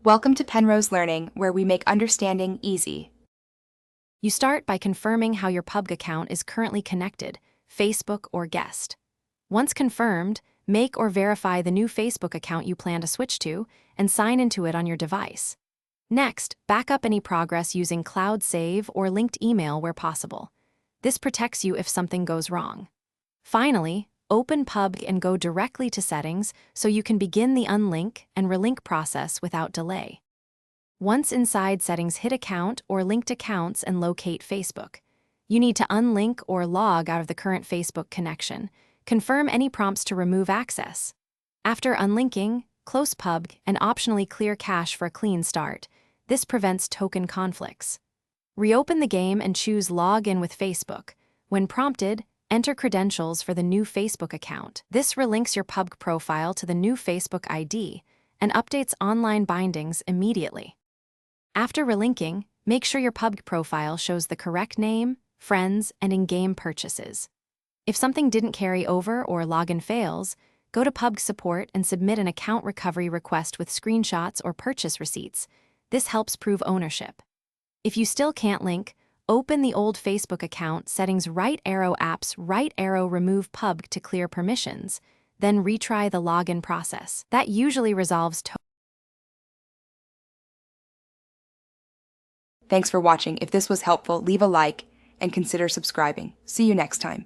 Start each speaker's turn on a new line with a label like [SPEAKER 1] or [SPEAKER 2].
[SPEAKER 1] Welcome to Penrose Learning, where we make understanding easy.
[SPEAKER 2] You start by confirming how your Pubg account is currently connected, Facebook or guest. Once confirmed, make or verify the new Facebook account you plan to switch to and sign into it on your device. Next, back up any progress using Cloud Save or linked email where possible. This protects you if something goes wrong. Finally, open Pubg and go directly to Settings so you can begin the unlink and relink process without delay. Once inside Settings, hit Account or Linked Accounts and locate Facebook. You need to unlink or log out of the current Facebook connection. Confirm any prompts to remove access. After unlinking, close Pubg and optionally clear cache for a clean start. This prevents token conflicts. Reopen the game and choose Log in with Facebook. When prompted, enter credentials for the new Facebook account. This relinks your Pubg profile to the new Facebook ID and updates online bindings immediately. After relinking, make sure your Pubg profile shows the correct name, friends, and in-game purchases. If something didn't carry over or login fails, go to Pubg support and submit an account recovery request with screenshots or purchase receipts. This helps prove ownership. If you still can't link, open the old Facebook account, settings, right arrow apps, right arrow remove Pubg to clear permissions, then retry the login process. That usually resolves.
[SPEAKER 1] Thanks for watching. If this was helpful, leave a like and consider subscribing. See you next time.